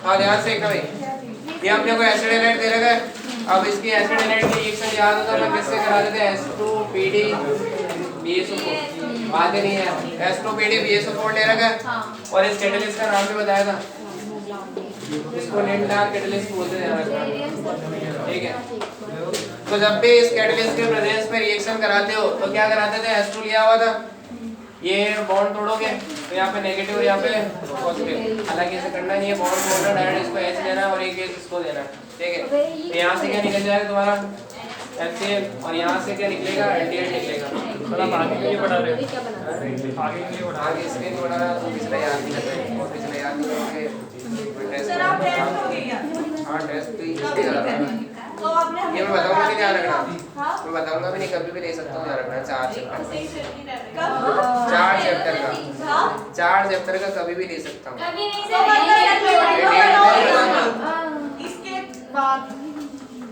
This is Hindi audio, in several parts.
हाँ ध्यान से देखना भाई, ये अपने को एसिड हैलाइड दे रखा है। अब इसकी एसिड हैलाइड की रिएक्शन याद हो तो हम किससे करा देते हैं, H2PD BSO4, बातें नहीं है, H2PD BSO4 ले रखा है। और इस कैटलिस्ट का नाम भी बताया था, इसको लिंडार कैटलिस्ट बोलते हैं, ठीक है। तो जब भी इस कैटलिस्ट के प्रेजेंस में रिएक्शन कराते हो तो क्या कराते थे, H2 लिया हुआ था, ये बॉन्ड तोड़ोगे तो यहाँ पे नेगेटिव और यहाँ पे पॉजिटिव, हालांकि ऐसे करना नहीं है, बॉन्ड तोड़ना, डायरेक्ट इसको H देना और एक H इसको देना, ठीक है। तो यहाँ से क्या निकल जाएगा तुम्हारा HCl और यहाँ से क्या निकलेगा, एल्डिहाइड निकलेगा। सर आप आगे के लिए बढ़ा रहे हो, आगे के लिए बढ़ा, आगे इसलिए नहीं बढ़ा रहा तो पिछले याद नहीं करते, और पिछले याद नहीं करके सर आप टेस्ट हो गया। हाँ टेस्ट तो इसलिए करा था। तो आपने ये मैं बताऊंगा भी, ध्यान रखना, हाँ मैं बताऊंगा भी नहीं, कभी भी ले सकता हूँ, ध्यान रखना। 4 चैप्टर का, कब 4 चैप्टर का, हाँ 4 चैप्टर का कभी भी ले सकता हूँ। कभी नहीं तो इसके बाद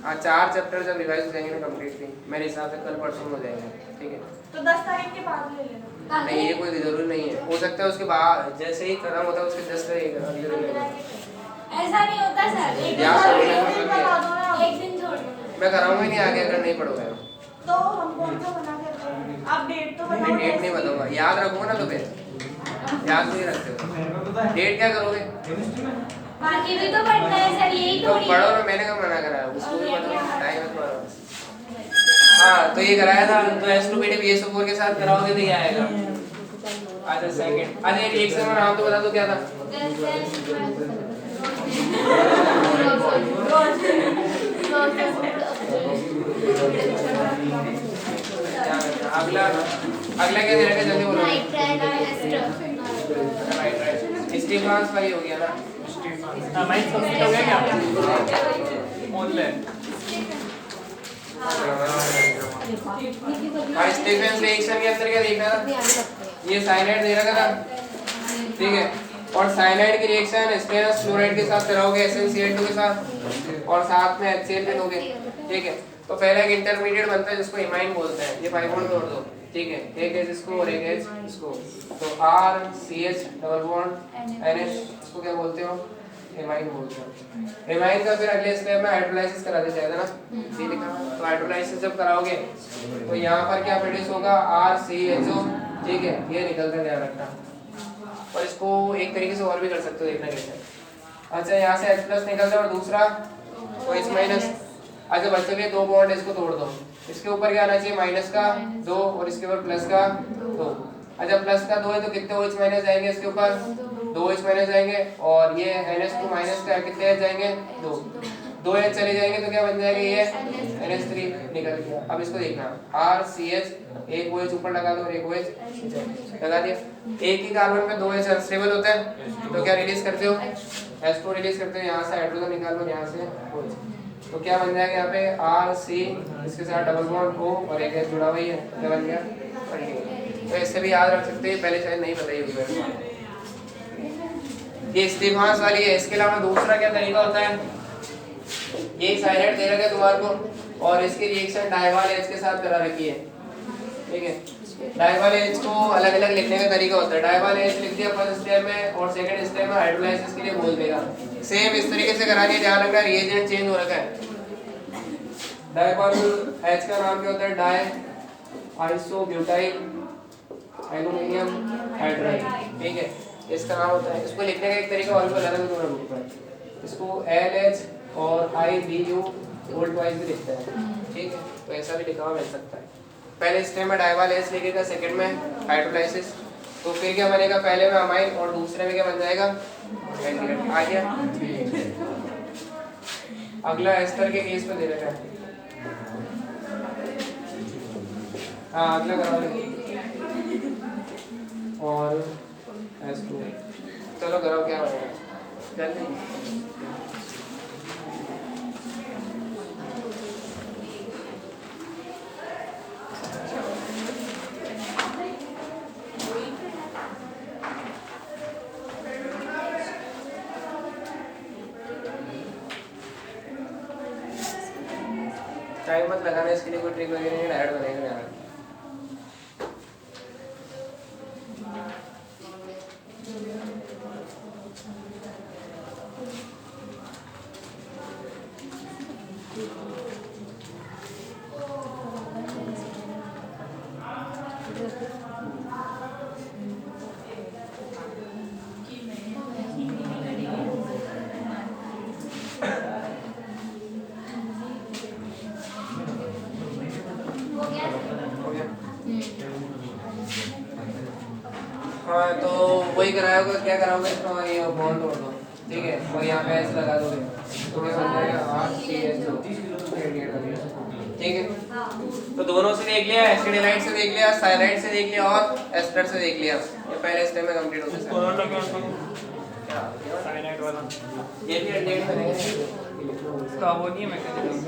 हाँ 4 चैप्टर जब रिवाइज हो जाएंगे ना कम्प्लीटली, मेरे हिसाब से कल परसों हो जाएंगे, ठीक है। तो 10 तारीख के बाद ले लेना। नहीं ये कोई जरूरी नहीं है, हो सकता है उसके बाद जैसे ही खत्म होता है उसके 10 अगले दिन ले लेना। ऐसा नहीं होता सर, एक याद दिन रखना, छोड़ दो, एक दिन छोड़ दो। मैं कराऊंगा ही नहीं आगे अगर नहीं पढ़ोगे। तो हम कौन सा बना के रखें? आप डेट तो मैं बताओ। डेट नहीं बताऊंगा, याद रखूंगा ना तो फिर, याद नहीं रखते हो डेट क्या करोगे, बाकी भी तो पढ़ना है सर, यही तो थोड़ी पढ़ो है। ना, मैंने कब मना करा है, उसको भी पढ़ो, टाइम है तुम्हारा। हाँ तो ये कराया था, तो H2PD BSO4 के साथ कराओगे तो ये आएगा। अच्छा सेकंड, अच्छा ये रिएक्शन का नाम तो बता दो क्या था। अगला अगला क्या दे रखा है, जल्दी बोलो। स्टीफांस का ही हो गया ना, माइंड कंप्लीट हो गया क्या ऑनलाइन? हाँ स्टीफेंस रिएक्शन के अंदर क्या देखना था, ये साइनाइड दे रखा था, ठीक है। और साइनाइड की रिएक्शन स्टेनस क्लोराइड के साथ कराओगे SnCl2 के साथ, और साथ में HCl भी दोगे, ठीक है। तो पहले एक इंटरमीडिएट बनता है जिसको इमाइन बोलते हैं, ये 5 बॉन्ड तोड़ दो, ठीक है, एक H इसको और एक H इसको, तो RCH डबल बॉन्ड NH इसको क्या बोलते हो, इमाइन बोलते हो। इमाइन का फिर अगले स्टेप में हाइड्रोलाइसिस कराते जाएगा ना, ये लिखा। तो हाइड्रोलाइसिस जब कराओगे तो यहाँ पर क्या प्रोड्यूस होगा, RCHO, ठीक है, ये निकलता है, ध्यान रखना। और इसको एक तरीके से और भी कर सकते हो, देखना कैसे। अच्छा यहाँ से H+ निकलता है और दूसरा OH-। अच्छा बच्चों के 2 बॉन्ड इसको तोड़ दो, इसके ऊपर क्या आना चाहिए, माइनस का 2 और इसके ऊपर प्लस का 2। अच्छा प्लस का 2 है तो कितने OH- जाएंगे इसके ऊपर, 2 OH- जाएंगे, और ये NH2 माइनस का कितने H जाएंगे, 2 H चले जाएंगे तो क्या बन जाएगा, ये NH3 निकल गया। अब इसको देखना, RCH, एक OH ऊपर लगा दो और एक OH लगा दिया। एक ही कार्बन में 2 H अनस्टेबल होता है तो क्या रिलीज करते हो, H2 रिलीज करते हो, यहाँ से हाइड्रोजन निकाल लो, यहाँ से OH, तो क्या बन जाएगा यहाँ पे RC, इसके साथ डबल बॉन्ड O और एक H जुड़ा हुआ ही है, क्या बन गया, तो इससे भी याद रख सकते हैं, पहले शायद नहीं बताई होगी। ये स्टीफांस वाली है। इसके अलावा दूसरा क्या तरीका होता है, ये साइनाइड दे रखा है तुम्हारे को और इसकी रिएक्शन डाइवाल H के साथ करा रखी है, ठीक है। डाइवाल H को अलग अलग लिखने का तरीका होता है, डाइवाल H लिख दिया फर्स्ट स्टेप में और सेकंड स्टेप में हाइड्रोलाइसिस के लिए बोल देगा, सेम इस तरीके से करानी है, ध्यान रखना रिएजेंट चेंज हो रखा है। डाइवाल H का नाम क्या होता है, डाई आइसोब्यूटाइल एल्यूमिनियम हाइड्राइड, ठीक है, इसका नाम होता है। इसको लिखने का एक तरीका और भी बता रहा हूं तुम्हारे बुक पर, इसको LH और IBU वोल्ट वाइज भी लिखते हैं, ठीक है, तो ऐसा भी लिखा हुआ मिल सकता है। पहले स्टेप में डाइवाल H लिखेगा, सेकंड में हाइड्रोलाइसिस, तो फिर क्या बनेगा, पहले में अमाइन और दूसरे में क्या बन जाएगा, एल्डिहाइड। आ गया। अगला एस्टर के केस पे दे रखा है, हाँ अगला करा लो, और H2 चलो कराओ, क्या बनेगा जल्दी। टाइम मत लगाना, इसके लिए कोई ट्रिक वगैरह नहीं, डायरेक्ट बनेगा यार। हाँ तो वही कराओगे, क्या कराओगे इसमें, ये बॉन्ड तोड़ दो, ठीक है, और यहाँ पे ऐसे लगा दोगे तो क्या बन जाएगा RCHO, ठीक है। तो दोनों से देख लिया, एसिडिलाइट से देख लिया, साइनाइड से देख लिया और एस्टर से देख लिया। ये पहले स्टेप में कंप्लीट हो गया। कोरोना क्या क्या साइनाइड वाला ये भी अपडेट करेंगे इसका वो नहीं है मैकेनिज्म।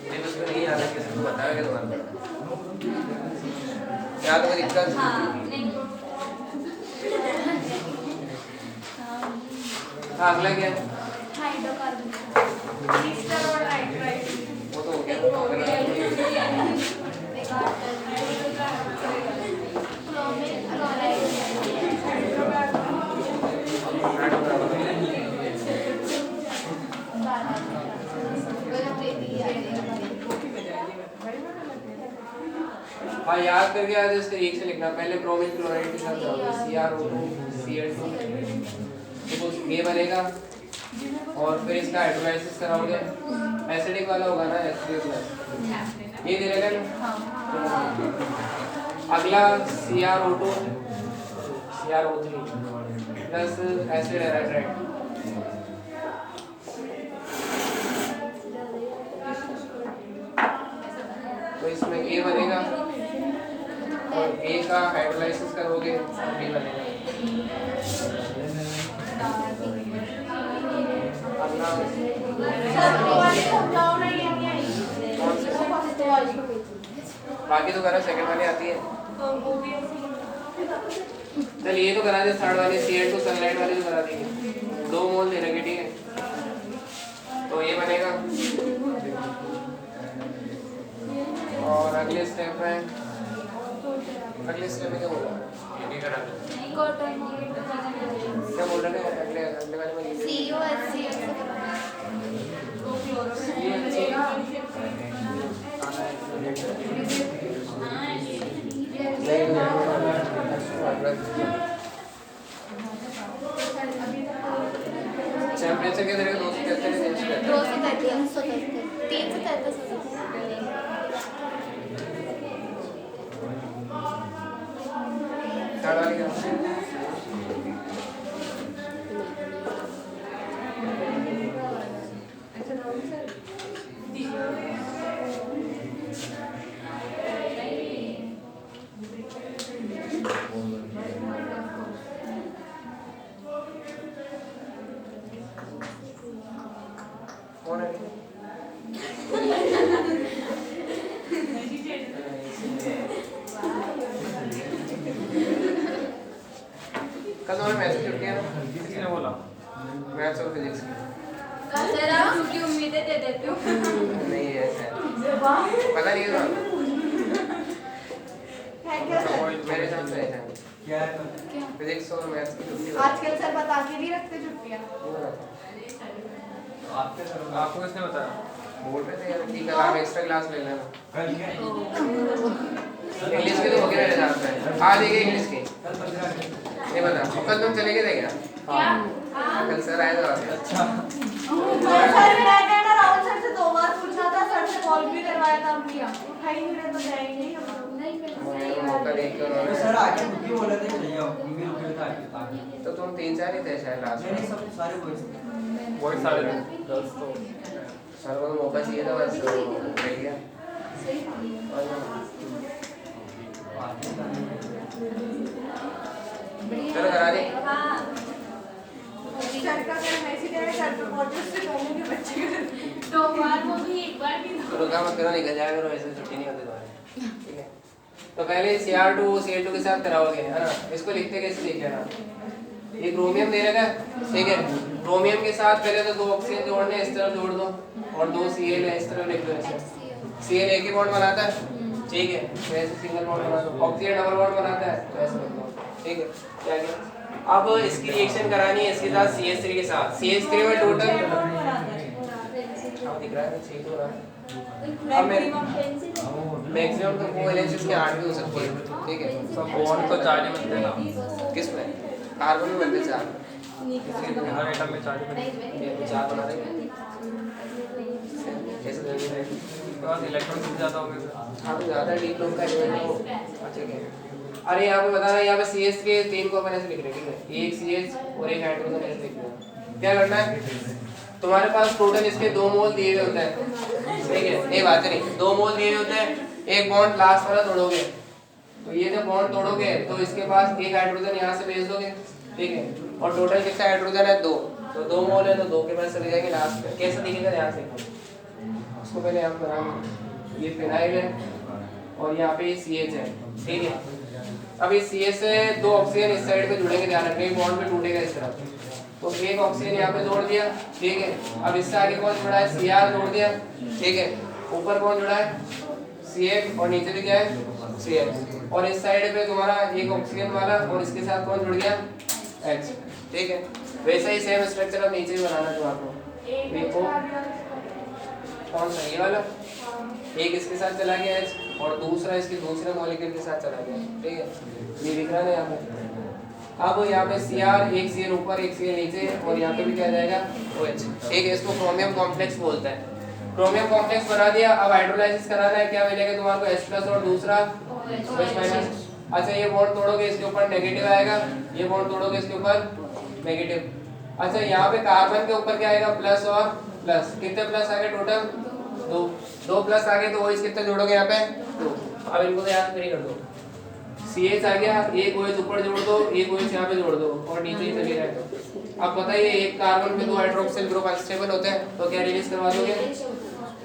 ये उसको नहीं याद है, किसी को बताया तुम्हारे क्या तो दिक्कत। हाँ अगला क्या है? हाइड्रोकार्बन ईस्टर और नाइट्राइट वो तो हो गया। हाँ याद करके आज इसके एक से लिखना, पहले ब्रोमीन क्लोराइड के साथ जाओगे CrO2 Cl2 तो ये बनेगा और फिर इसका हाइड्रोलाइसिस कराओगे, एसिडिक वाला होगा ना H3+, ये दे रहेगा ना। अगला CrO2 CrO3 प्लस एसिड एराइड्राइड, तो इसमें A बनेगा और A का हाइड्रोलाइसिस करोगे और B बनेगा। अगला कौन से? बाकी तो करा, सेकंड वाली आती है। चल ये तो करा दे, थर्ड वाली Cl2 सल्फाइड वाली तो करा देंगे, 2 मोल दे रखे, ठीक है। तो ये बनेगा और अगले स्टेप में क्या बोला? क्या बोल रहे हैं अगले वाले में? टेम्परेचर के तरह 233 कौन है? कल तुम्हारे मैथ की छुट्टी है ना? किसी ने बोला मैथ्स और फिजिक्स की की उम्मीदें दे देती हूँ। नहीं है ऐसा, पता नहीं है मेरे हिसाब से ऐसा है। क्या फिजिक्स और मैथ्स की छुट्टी आजकल सर बता के नहीं रखते छुट्टियाँ। आपको किसने बताया? बोल रहे थे यार ठीक है, आप एक्स्ट्रा क्लास ले लेना। कल क्या इंग्लिश की तो हो गया मेरे हिसाब से, आज एक इंग्लिश की नहीं बता। कल तुम चले गए थे क्या? कल सर आए थे। अच्छा सर मैंने ना राहुल सर से 2 बार पूछा था, सर से कॉल भी करवाया था, हमने उठा ही नहीं रहे, तो जाएंगे ही हम लोग। मौका देख कर सर आके खुद ही बोले थे चले जाओ, ईमेल उठे था आके। तो तुम 3-4 ही थे शायद लास्ट नहीं में। सब सारे बॉयज बहुत सारे थे, 10 तो सर को तो मौका चाहिए था बस, मिल गया। चलो करा दे। सर का अगर मैसेज आया सर पे पहुंचे उससे कहूंगी बच्चे को 2 बार वो भी 1 बार भी तो रुका मत करो, निकल जाया करो, ऐसे छुट्टी नहीं होती तुम्हारी, ठीक है। तो पहले Cr2 Cl2 के साथ कराओगे, है ना? इसको लिखते कैसे देख लेना। ये क्रोमियम दे रखा है, ठीक है। क्रोमियम के साथ पहले तो 2 ऑक्सीजन जोड़ने, इस तरफ जोड़ दो और 2 Cl है, इस तरफ लिख दो ऐसे। Cl एक ही बॉन्ड बनाता है, ठीक है, तो ऐसे सिंगल बॉन्ड बना दो। ऑक्सीजन डबल बॉन्ड बनाता है, तो ऐसे लिख दो, ठीक है। क्या गया? अब इसकी रिएक्शन करानी है इसके साथ CH3 के साथ। CH3 में टोटल अब दिख रहा है, सही तो रहा है। अब मैं मैक्सिमम तो कोवैलेंस के 8 भी हो सकती है, ठीक है। सब बॉन्ड तो 4 ही बनते हैं ना, किस में? कार्बन में बनते 4, हर एटम में 4 ही बनते हैं। ये 4 बना देंगे। कैसे देंगे? बस इलेक्ट्रॉन से ज़्यादा हो गए थे। हाँ तो ज़्यादा डीप लोग का इवेंट हो। अच्छा क्या है? अरे यहाँ पे बताना, यहाँ पे CH के 3 को अपन ऐसे लिख रहे हैं, ठीक है? एक CH और एक हाइड्रोजन ऐसे लिख रहे हैं। क्या करना है? तुम्हारे पास टोटल इसके 2 मोल दिए हुए होते हैं, ठीक है? ये बात नहीं, 2 मोल दिए हुए होते हैं, एक बॉन्ड लास्ट वाला तोड़ोगे, तो ये जब बॉन्ड तोड़ोगे तो इसके पास एक हाइड्रोजन यहाँ से भेज दोगे, ठीक है? और टोटल कितना हाइड्रोजन है? 2, तो 2 मोल है तो 2 के पास चले जाएंगे लास्ट में। कैसे दिखेगा ध्यान से, उसको पहले हम बनाएंगे। ये फिनाइल है और यहाँ पे CH है, ठीक है? अब इस CH से 2 ऑक्सीजन इस साइड पे जुड़ेंगे, ध्यान रखना, एक बॉन्ड पे टूटेगा इस तरह, तो एक ऑक्सीजन यहाँ पे जोड़ दिया, ठीक है? अब इससे आगे कौन जुड़ा है? Cr जोड़ दिया, ठीक है? ऊपर कौन जुड़ा है? CH और नीचे भी क्या है? CH। और इस साइड पे तुम्हारा एक ऑक्सीजन वाला और इसके साथ कौन जुड़ गया? H, ठीक है? वैसा ही सेम स्ट्रक्चर अब नीचे भी बनाना है आपको। देखो कौन सा, ये वाला, एक इसके साथ चला गया H और दूसरा इसके दूसरे मॉलिक्यूल के साथ चला गया, ठीक है? ये दिख रहा है यहाँ पे। अब यहाँ पे Cr, एक Cl ऊपर एक Cl नीचे, और यहाँ पे भी क्या जाएगा? OH, ठीक है? इसको क्रोमियम कॉम्प्लेक्स बोलते हैं। क्रोमियम कॉम्प्लेक्स बना दिया, अब हाइड्रोलाइसिस कराना है, क्या मिलेगा तुम्हारे को? H+ और दूसरा OH-। अच्छा ये बॉन्ड तोड़ोगे इसके ऊपर नेगेटिव आएगा, ये बॉन्ड तोड़ोगे इसके ऊपर नेगेटिव। अच्छा यहाँ पे कार्बन के ऊपर क्या आएगा? प्लस और प्लस। कितने प्लस आ गए टोटल? 2 प्लस आ गए, तो OH कितने जोड़ोगे यहाँ पे? 2। अब इनको तो याद नहीं कर दो, CH आ गया, एक OH ऊपर जोड़ दो, एक OH यहाँ पे जोड़ दो और नीचे ही चले जाए। अब बताइए, एक कार्बन पे 2 हाइड्रोक्सिल ग्रुप अनस्टेबल होते हैं, तो क्या रिलीज करवा दोगे?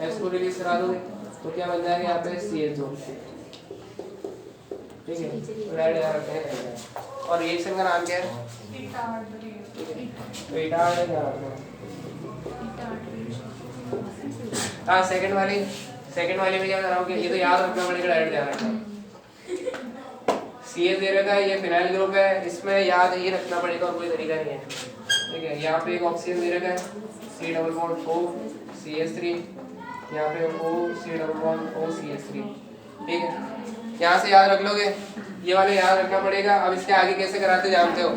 H को रिलीज करा दोगे, तो क्या बन जाएगा यहाँ पे? CH2, ठीक है? रेड यहाँ रखते हैं। और रिएक्शन का नाम क्या है? तो इटार्ड है, ध्यान रखना। हाँ सेकंड वाली में क्या कराओगे? ये तो याद रखना पड़ेगा, डायरेक्ट ध्यान रखना। CH दे रखा है, ये फिनाइल ग्रुप है, इसमें याद ही रखना पड़ेगा और कोई तरीका नहीं है, ठीक है? यहाँ पे एक ऑक्सीजन दे रखा है, C+O CH3, यहाँ पे O C+O CH3, ठीक है? यहाँ से याद रख लोगे, ये वाले याद रखना पड़ेगा। अब इसके आगे कैसे कराते जानते हो?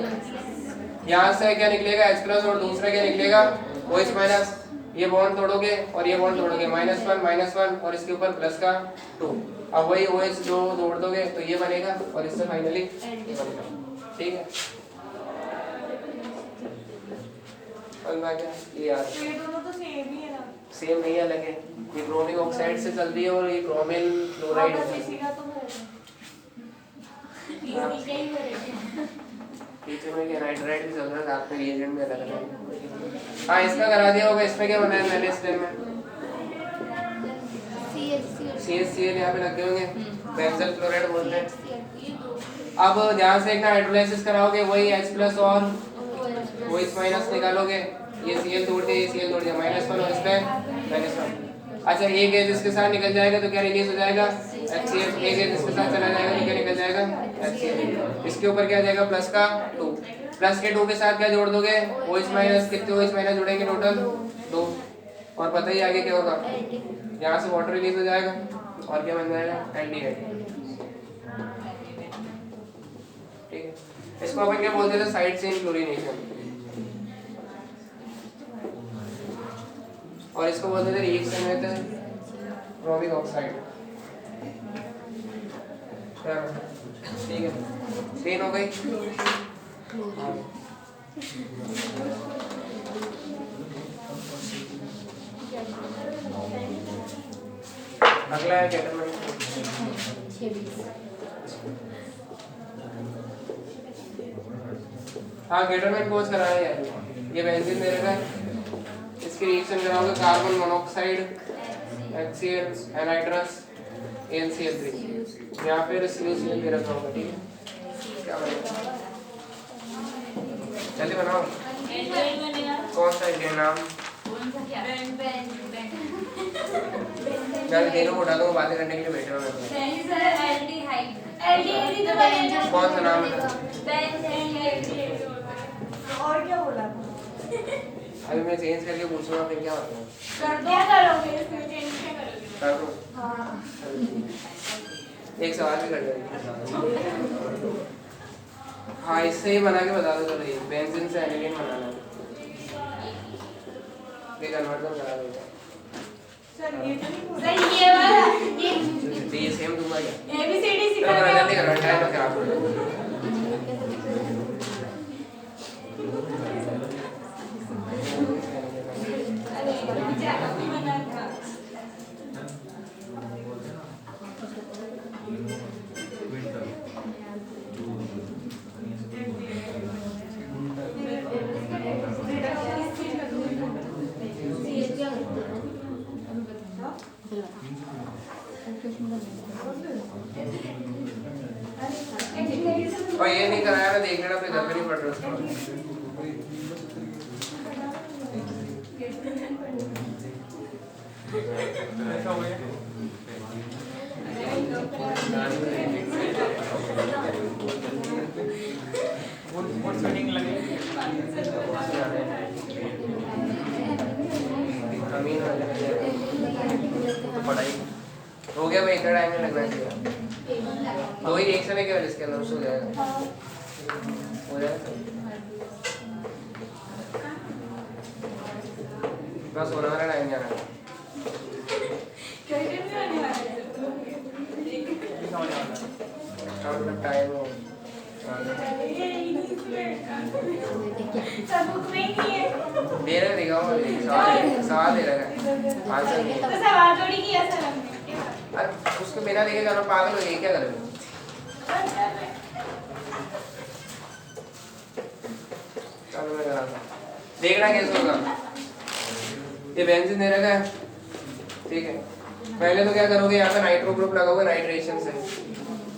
यहाँ से क्या निकलेगा? H+ और दूसरा क्या निकलेगा? OH-। ये बॉन्ड तोड़ोगे और ये बॉन्ड तोड़ोगे, -1 और इसके ऊपर प्लस का 2। अब वही OH जो जोड़ दोगे तो ये बनेगा और इससे फाइनली बनेगा, ठीक है? ये यार ये दोनों तो सेम ही है ना? सेम नहीं, अलग है। ये क्रोमिक ऑक्साइड से चल रही है और ये क्रोमिल क्लोराइड बस है। इसी का तो है। पीछे में क्या नाइट्राइट भी चल रहा है, साथ में रिएजेंट में अलग अलग। हाँ इसका करा दिया होगा। इसमें क्या बनाया मैंने स्टेम में? CHCl यहाँ पे लगे होंगे, बेंजल क्लोराइड बोलते हैं। अब ध्यान से एक ना हाइड्रोलाइसिस कराओगे, वही H+ और OH- निकालोगे। ये Cl तोड़ दिया, ये Cl तोड़ दिया, -1 और इसमें -1। अच्छा एक गैस इसके साथ निकल जाएगा तो क्या रिलीज हो जाएगा? HCl। एक गैस इसके साथ चला जाएगा तो क्या निकल जाएगा? HCl। इसके ऊपर क्या जाएगा? प्लस का 2। प्लस के 2 के साथ क्या जोड़ दोगे? OH-। कितने OH- जोड़ेंगे टोटल? 2। और पता ही आगे क्या होगा? यहाँ से वाटर रिलीज हो जाएगा और क्या बन जाएगा? एल्डिहाइड, ठीक है? इसको अपन क्या बोलते थे? Side chain chlorination. और इसको बोलते थे रिएक्शन में क्रोमिक ऑक्साइड, ठीक है? चेन हो गई। अगला है केटरमेंट। हाँ केटरमेंट कोर्स कराना है यार। ये बेंजीन दे रखा है, इसकी रिएक्शन कराओगे carbon monoxide HCl anhydrous NCl3। यहाँ पे CuCl दे रखा होगा, ठीक है? क्या बनेगा? जल्दी बनाओ। कौन सा है नाम? मैं तीनों को उठा दूंगा, बातें करने के लिए बैठे हो। कौन सा नाम है? और क्या बोला? अभी मैं चेंज करके पूछूंगा फिर क्या होगा? कर दो। क्या करोगे इसमें? चेंज क्या करोगे? कर दो। हाँ एक सवाल भी कर दो। हाँ इससे ही बना के बता दो। चलो ये बेंजीन से एनिलीन बनाना है, ये कन्वर्जन करा देगा। सर ये तो नहीं सर ये वाला ये ये सेम दूंगा क्या? ABCD सिखा चलो के जल्दी करो, टाइम मत खराब करो। अरे जा बना था और ये नहीं कराया ना, देख लेना फिर घर पे नहीं पढ़ रहा उसको। ऐसा हो गया वो सेटिंग लगे अमीन हो जाए। तो पढ़ाई हो गया भाई, इतना टाइम नहीं लगना चाहिए। दो ही रिएक्शन है केवल इसके अंदर, उससे हो जाएगा। हो जाएगा बस, होने वाला टाइम जाना है। टाइम हो सबूत में ही नहीं है दे रहे, दिखाओ सवाल दे रहा है आंसर। तो सवाल थोड़ी किया सर हमने अरे उसको बिना देखे करो, पागल हो गई क्या करोगे? चलो मैं करा था, देखना कैसे होगा। ये बेंजीन दे रखा है, ठीक है। पहले तो क्या करोगे, यहाँ पे नाइट्रो ग्रुप लगाओगे नाइट्रेशन से,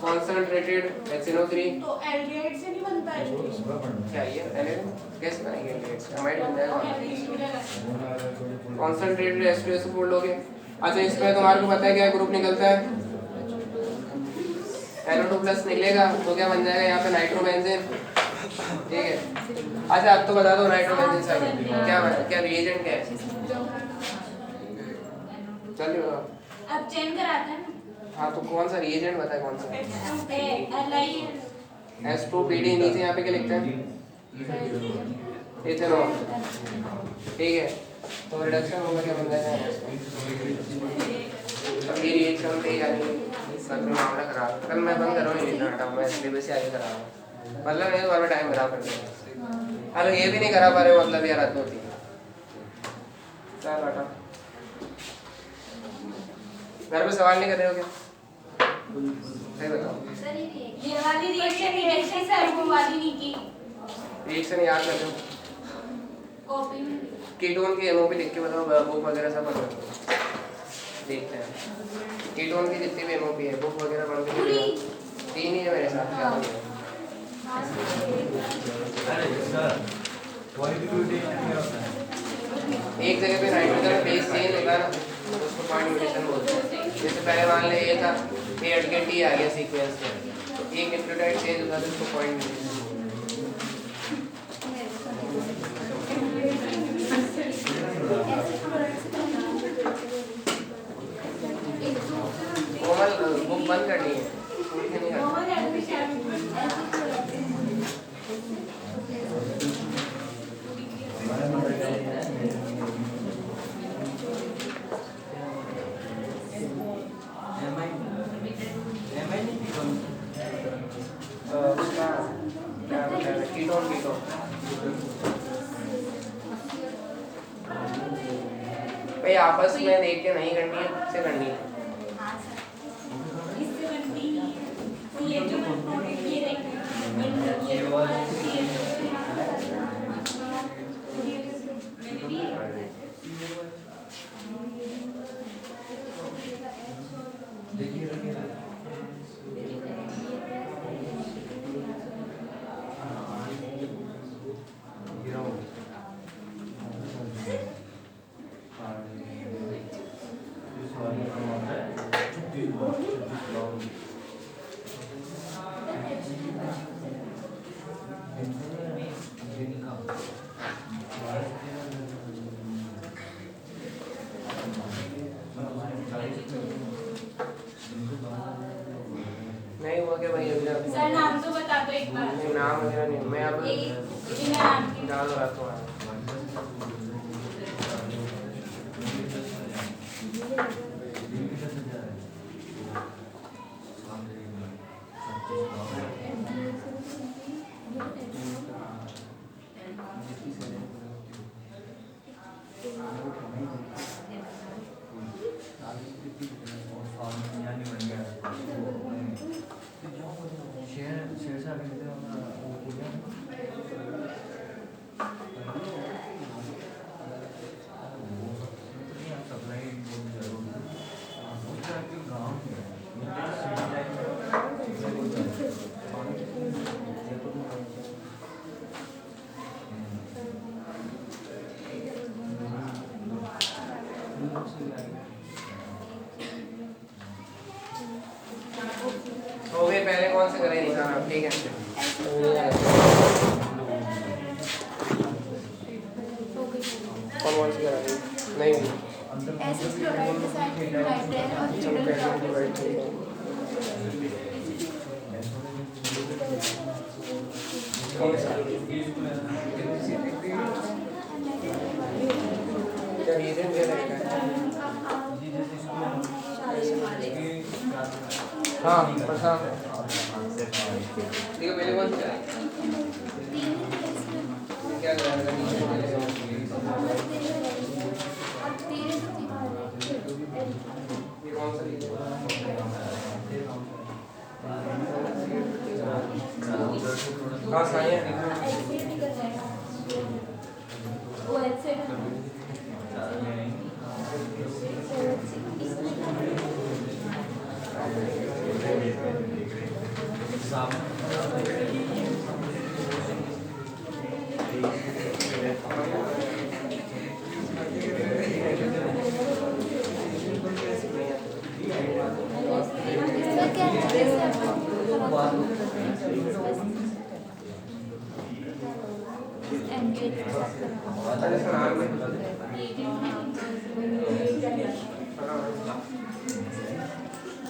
कॉन्सनट्रेटेड HNO3। तो एल्डिहाइड से नहीं बनता है क्या ये एल्डिहाइड कैसे बनेंगे? एल्डिहाइड से अमाइड बन जाएगा। कॉन्सनट्रेटेड H2SO बोल लोगे। अच्छा, इसमें तुम्हारे को पता है क्या ग्रुप निकलता है? NO2+ निकलेगा तो क्या बन जाएगा यहाँ पे? नाइट्रोबेंजीन, ठीक है। अच्छा अब तो बता दो नाइट्रोबेंजीन साइड क्या बना, क्या रिएजेंट क्या है? जल्दी बताओ। अब चेंज कराते हैं हाँ तो कौन सा रिएजेंट बताए, कौन सा? H2PD नीचे यहाँ पे क्या लिखते हैं? इथेनॉल, ठीक है। तो रिडक्शन होगा क्या बन जाएगा? अब ये रिएक्शन पे यानी सर में मामला खराब। कल मैं बंद कर रहा हूँ, ये नाटक मैं सिलेबस से आगे करा रहा हूँ। मतलब नहीं तो टाइम खराब कर दिया। अरे ये भी नहीं करा पा रहे, मतलब यार हद होती है। चल हटा, घर पे सवाल नहीं कर रहे हो क्या? सही बताओ। ये वाली रिएक्शन सर वो वाली नहीं की रिएक्शन याद कर लो। कॉपी में कीटोन की एमओपी लिख के बताओ, बुक वगैरह सब बताओ, देखते हैं। कीटोन की जितनी भी एमओपी है बुक वगैरह बन के 3 ही है मेरे साथ। क्या अरे सर क्वालिटी एक जगह पे नाइट्रोजन बेस चेंज होता है ना, तो उसको पॉइंट म्यूटेशन बोलते हैं। जैसे पहले मान ले ये था, ए हट के टी आ गया सीक्वेंस में, तो एक न्यूक्लियोटाइड चेंज होता है तो उसको पॉइंट म्यूटेशन बोलते हैं। कोमल बुक बंद करनी है, नहीं करनी। उसका क्या बताया, कीटोन भाई आपस में देख के नहीं करनी है, खुद से करनी है। इससे बनती है ये जो ये देखते नहीं हुआ क्या भाई? अभी सर नाम तो बता दो एक बार। नहीं, नाम वगैरह नहीं, मैं अब नाम डाल रहा था। ठीक है कौन सी करा रही नहीं एसिड क्लोराइड के साथ नाइट्रेट और फ्यूरल क्या रीजन दे रखा है हाँ प्रशांत देखो पहले कौन सा क्या कर रहा है ये कौन सा रीजन हाँ साइंस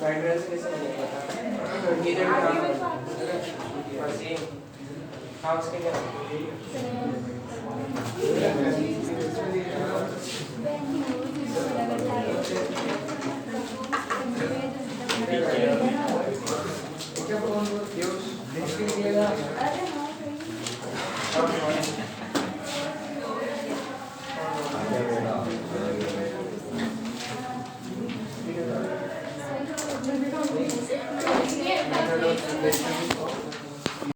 गाइडेंस कैसे नहीं पता हीटर का मशीन हाँ उसके क्या